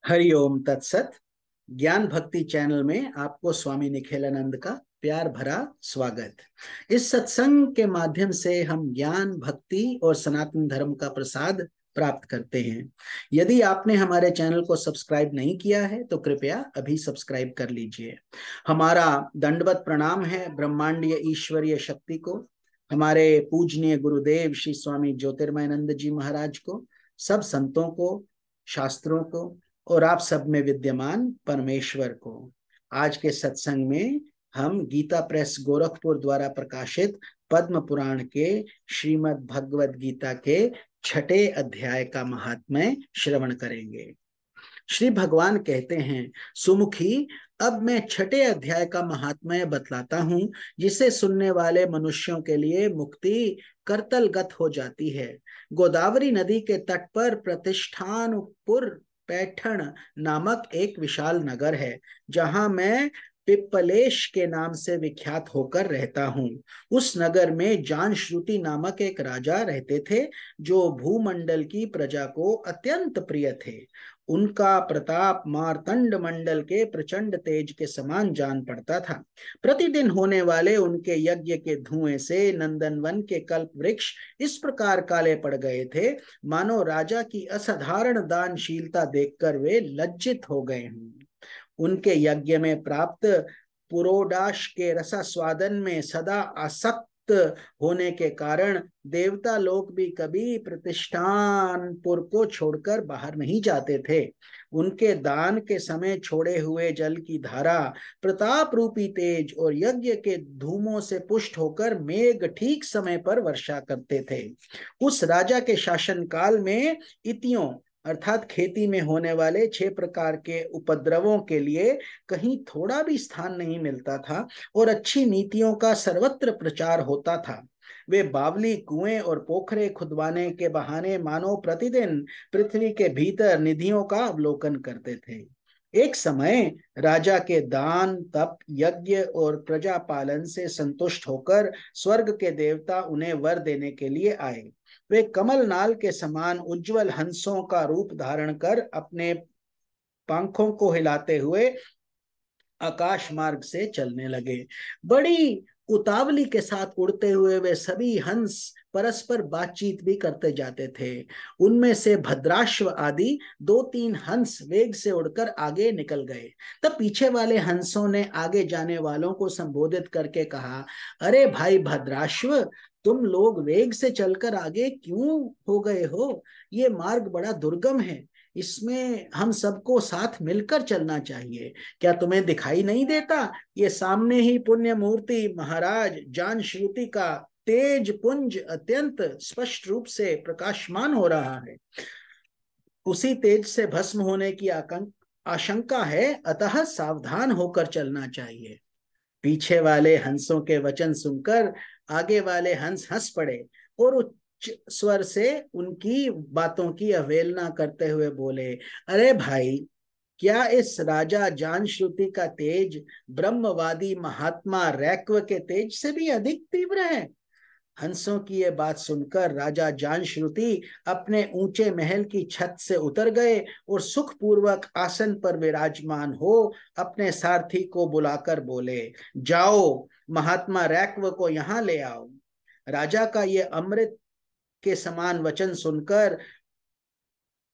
हरिओम तत्सत। ज्ञान भक्ति चैनल में आपको स्वामी निखिलानंद का प्यार भरा स्वागत। इस सत्संग के माध्यम से हम ज्ञान भक्ति और सनातन धर्म का प्रसाद प्राप्त करते हैं। यदि आपने हमारे चैनल को सब्सक्राइब नहीं किया है तो कृपया अभी सब्सक्राइब कर लीजिए। हमारा दंडवत प्रणाम है ब्रह्मांडीय ईश्वरीय शक्ति को, हमारे पूजनीय गुरुदेव श्री स्वामी ज्योतिर्मयानंद जी महाराज को, सब संतों को, शास्त्रों को और आप सब में विद्यमान परमेश्वर को। आज के सत्संग में हम गीता प्रेस गोरखपुर द्वारा प्रकाशित पद्म पुराण के श्रीमद् भगवद गीता के 6ठे अध्याय का महात्म्य श्रवण करेंगे। श्री भगवान कहते हैं, सुमुखी, अब मैं 6ठे अध्याय का महात्म्य बतलाता हूं, जिसे सुनने वाले मनुष्यों के लिए मुक्ति करतलगत हो जाती है। गोदावरी नदी के तट पर प्रतिष्ठानपुर पैठण नामक एक विशाल नगर है, जहां मैं पिप्पलेश के नाम से विख्यात होकर रहता हूँ। उस नगर में जानश्रुति नामक एक राजा रहते थे, जो भूमंडल की प्रजा को अत्यंत प्रिय थे। उनका प्रताप मार्तंड मंडल के प्रचंड तेज के समान जान पड़ता था। प्रतिदिन होने वाले उनके यज्ञ के धुएं से नंदनवन के कल्प वृक्ष इस प्रकार काले पड़ गए थे, मानो राजा की असाधारण दानशीलता देखकर वे लज्जित हो गए हों। उनके यज्ञ में प्राप्त पुरोडाश के रसास्वादन में सदा आसक्त होने के कारण देवता लोग भी कभी प्रतिष्ठानपुर को छोड़कर बाहर नहीं जाते थे। उनके दान के समय छोड़े हुए जल की धारा, प्रताप रूपी तेज और यज्ञ के धूमों से पुष्ट होकर मेघ ठीक समय पर वर्षा करते थे। उस राजा के शासन काल में इतियों अर्थात खेती में होने वाले 6 प्रकार के उपद्रवों के लिए कहीं थोड़ा भी स्थान नहीं मिलता था और अच्छी नीतियों का सर्वत्र प्रचार होता था। वे बावली कुएं और पोखरे खुदवाने के बहाने मानो प्रतिदिन पृथ्वी के भीतर निधियों का अवलोकन करते थे। एक समय राजा के दान, तप, यज्ञ और प्रजा पालन से संतुष्ट होकर स्वर्ग के देवता उन्हें वर देने के लिए आए। वे कमल नाल के समान उज्जवल हंसों का रूप धारण कर अपने पंखों को हिलाते हुए आकाश मार्ग से चलने लगे। बड़ी उतावली के साथ उड़ते हुए वे सभी हंस परस्पर बातचीत भी करते जाते थे। उनमें से भद्राश्व आदि 2-3 हंस वेग से उड़कर आगे निकल गए। तब पीछे वाले हंसों ने आगे जाने वालों को संबोधित करके कहा, अरे भाई भद्राश्व, तुम लोग वेग से चलकर आगे क्यों हो गए हो? ये मार्ग बड़ा दुर्गम है, इसमें हम सबको साथ मिलकर चलना चाहिए। क्या तुम्हें दिखाई नहीं देता? ये सामने ही पुण्य मूर्ति महाराज जानश्रुति का तेज पुंज अत्यंत स्पष्ट रूप से प्रकाशमान हो रहा है। उसी तेज से भस्म होने की आशंका है, अतः सावधान होकर चलना चाहिए। पीछे वाले हंसों के वचन सुनकर आगे वाले हंस हंस पड़े और उच्च स्वर से उनकी बातों की अवहेलना करते हुए बोले, अरे भाई, क्या इस राजा जानश्रुति का तेज ब्रह्मवादी महात्मा रैक्व के तेज से भी अधिक तीव्र है? हंसों की ये बात सुनकर राजा जानश्रुति अपने ऊंचे महल की छत से उतर गए और सुखपूर्वक आसन पर विराजमान हो अपने सारथी को बुलाकर बोले, जाओ, महात्मा रैक्व को यहां ले आओ। राजा का ये अमृत के समान वचन सुनकर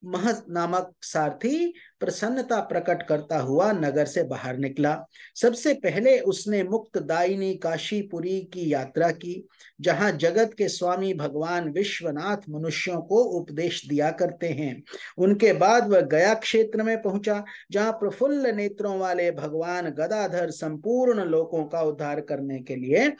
महज नामक सारथी प्रसन्नता प्रकट करता हुआ नगर से बाहर निकला। सबसे पहले उसने मुक्तदायिनी काशीपुरी की यात्रा की, जहां जगत के स्वामी भगवान विश्वनाथ मनुष्यों को उपदेश दिया करते हैं। उनके बाद वह गया क्षेत्र में पहुंचा, जहां प्रफुल्ल नेत्रों वाले भगवान गदाधर संपूर्ण लोकों का उद्धार करने के लिए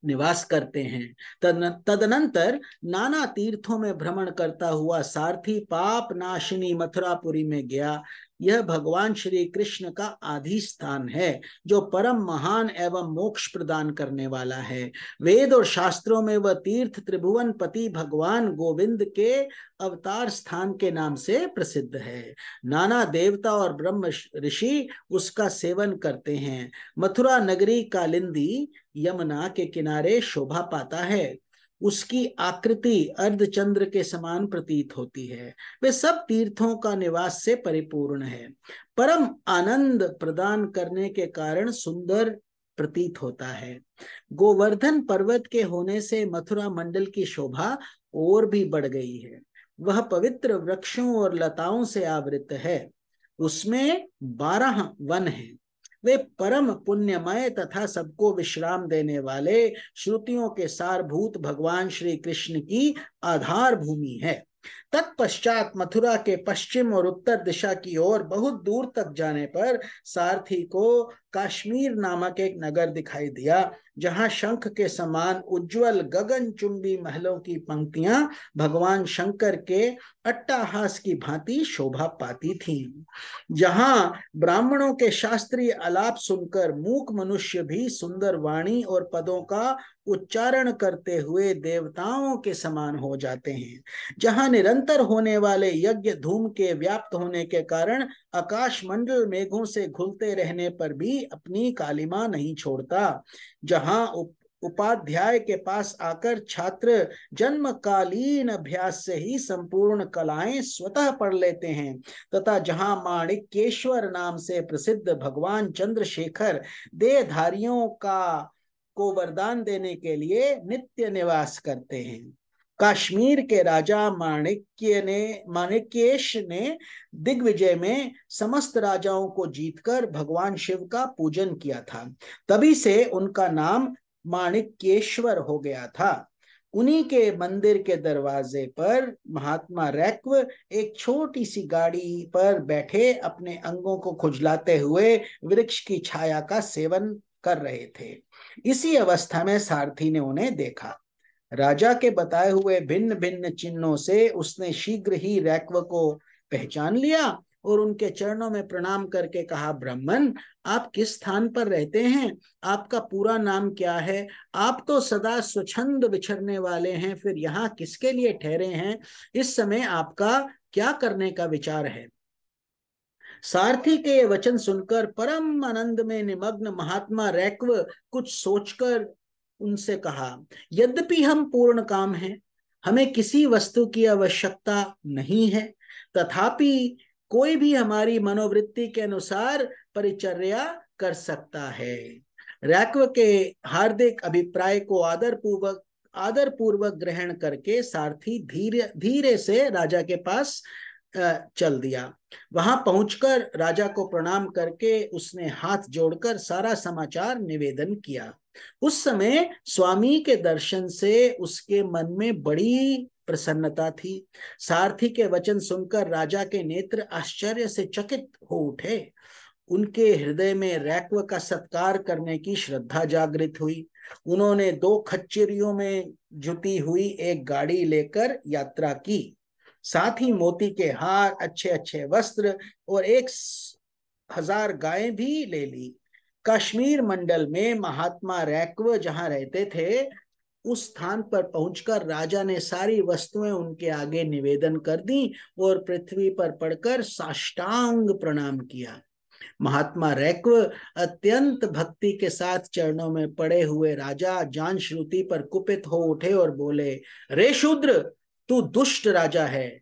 निवास करते हैं। तदनंतर नाना तीर्थों में भ्रमण करता हुआ सारथी पाप नाशिनी मथुरापुरी में गया। यह भगवान श्री कृष्ण का आदि स्थान है, जो परम महान एवं मोक्ष प्रदान करने वाला है। वेद और शास्त्रों में वह तीर्थ त्रिभुवन पति भगवान गोविंद के अवतार स्थान के नाम से प्रसिद्ध है। नाना देवता और ब्रह्म ऋषि उसका सेवन करते हैं। मथुरा नगरी कालिंदी यमुना के किनारे शोभा पाता है। उसकी आकृति अर्धचंद्र के समान प्रतीत होती है। वे सब तीर्थों का निवास से परिपूर्ण है। परम आनंद प्रदान करने के कारण सुंदर प्रतीत होता है। गोवर्धन पर्वत के होने से मथुरा मंडल की शोभा और भी बढ़ गई है। वह पवित्र वृक्षों और लताओं से आवृत है। उसमें 12 वन हैं। वे परम पुण्यमय तथा सबको विश्राम देने वाले श्रुतियों के सारभूत भगवान श्री कृष्ण की आधार भूमि है। तत्पश्चात मथुरा के पश्चिम और उत्तर दिशा की ओर बहुत दूर तक जाने पर सारथी को काश्मीर नामक एक नगर दिखाई दिया, जहां शंख के समान उज्जवल गगनचुंबी महलों की पंक्तियां भगवान शंकर के अट्टहास की भांति शोभा पाती थीं। जहां ब्राह्मणों के शास्त्रीय आलाप सुनकर मूक मनुष्य भी सुंदर वाणी और पदों का उच्चारण करते हुए देवताओं के समान हो जाते हैं। जहां निरंतर होने वाले यज्ञ धूम के व्याप्त होने के कारण आकाश मंडल मेघों से घुलते रहने पर भी अपनी कालिमा नहीं छोड़ता। जहां उपाध्याय के पास आकर छात्र जन्मकालीन अभ्यास से ही संपूर्ण कलाएं स्वतः पढ़ लेते हैं, तथा जहां माणिक्येश्वर नाम से प्रसिद्ध भगवान चंद्रशेखर देहधारियों को वरदान देने के लिए नित्य निवास करते हैं। कश्मीर के राजा माणिक्येश ने दिग्विजय में समस्त राजाओं को जीतकर भगवान शिव का पूजन किया था। तभी से उनका नाम माणिक्येश्वर हो गया था। उन्हीं के मंदिर के दरवाजे पर महात्मा रैक्व एक छोटी सी गाड़ी पर बैठे अपने अंगों को खुजलाते हुए वृक्ष की छाया का सेवन कर रहे थे। इसी अवस्था में सारथी ने उन्हें देखा। राजा के बताए हुए भिन्न भिन्न चिन्हों से उसने शीघ्र ही रैक्व को पहचान लिया और उनके चरणों में प्रणाम करके कहा, ब्राह्मण, आप किस स्थान पर रहते हैं? आपका पूरा नाम क्या है? आप तो सदा स्वच्छंद विचरने वाले हैं, फिर यहाँ किसके लिए ठहरे हैं? इस समय आपका क्या करने का विचार है? सारथी के वचन सुनकर परम आनंद में निमग्न महात्मा रैक्व कुछ सोचकर उनसे कहा, यद्यपि हम पूर्ण काम हैं, हमें किसी वस्तु की आवश्यकता नहीं है, तथापि कोई भी हमारी मनोवृत्ति के अनुसार परिचर्या कर सकता है। रैक्व के हार्दिक अभिप्राय को आदरपूर्वक ग्रहण करके सारथी धीरे धीरे से राजा के पास चल दिया। वहां पहुंचकर राजा को प्रणाम करके उसने हाथ जोड़कर सारा समाचार निवेदन किया। उस समय स्वामी के दर्शन से उसके मन में बड़ी प्रसन्नता थी। सारथी के वचन सुनकर राजा के नेत्र आश्चर्य से चकित हो उठे। उनके हृदय में रैक्व का सत्कार करने की श्रद्धा जागृत हुई। उन्होंने 2 खच्चरियों में जुटी हुई एक गाड़ी लेकर यात्रा की। साथ ही मोती के हार, अच्छे अच्छे वस्त्र और 1000 गायें भी ले ली। कश्मीर मंडल में महात्मा रैक्व जहां रहते थे, उस स्थान पर पहुंचकर राजा ने सारी वस्तुएं उनके आगे निवेदन कर दी और पृथ्वी पर पड़कर साष्टांग प्रणाम किया। महात्मा रैक्व अत्यंत भक्ति के साथ चरणों में पड़े हुए राजा जान श्रुति पर कुपित हो उठे और बोले, रे शूद्र, तू दुष्ट राजा है।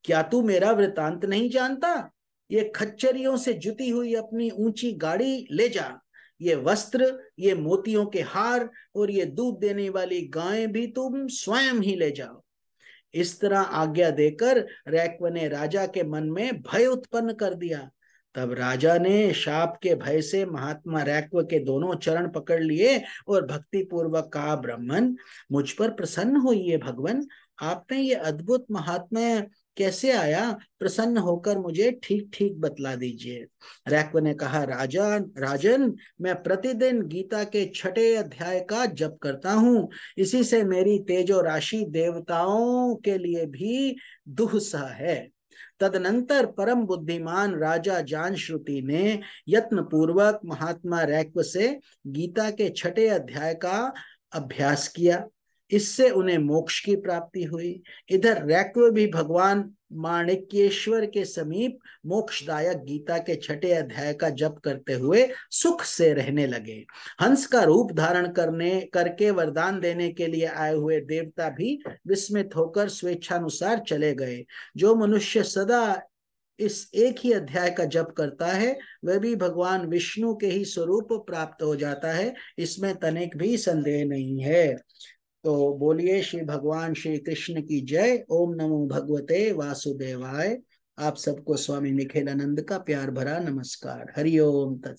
क्या तू मेरा वृतांत नहीं जानता? ये खच्चरियों से जुटी हुई अपनी ऊंची गाड़ी ले जा। ये वस्त्र, ये मोतियों के हार और ये दूध देने वाली गायें भी तुम स्वयं ही ले जाओ। इस तरह आज्ञा देकर रैक्व ने राजा के मन में भय उत्पन्न कर दिया। तब राजा ने शाप के भय से महात्मा रैक्व के दोनों चरण पकड़ लिए और भक्ति पूर्वक कहा, ब्राह्मण, मुझ पर प्रसन्न होइए भगवान। आपने ये अद्भुत महात्म्य कैसे आया? प्रसन्न होकर मुझे ठीक ठीक बतला दीजिए। रैक्व ने कहा, राजन, मैं प्रतिदिन गीता के 6 अध्याय का जप करता हूँ। इसी से मेरी तेजो राशि देवताओं के लिए भी दुस्सह है। तदनंतर परम बुद्धिमान राजा जानश्रुति ने यत्न पूर्वक महात्मा रैक्व से गीता के 6 अध्याय का अभ्यास किया। इससे उन्हें मोक्ष की प्राप्ति हुई। इधर रैक्व भी भगवान माणिक्येश्वर के समीप मोक्षदायक गीता के 6ठे अध्याय का जप करते हुए सुख से रहने लगे। हंस का रूप धारण करके वरदान देने के लिए आए हुए देवता भी विस्मित होकर स्वेच्छानुसार चले गए। जो मनुष्य सदा इस एक ही अध्याय का जप करता है वह भी भगवान विष्णु के ही स्वरूप प्राप्त हो जाता है, इसमें तनिक भी संदेह नहीं है। तो बोलिए श्री भगवान श्री कृष्ण की जय। ओम नमो भगवते वासुदेवाय। आप सबको स्वामी निखिलानंद का प्यार भरा नमस्कार। हरि ओम तत्सत।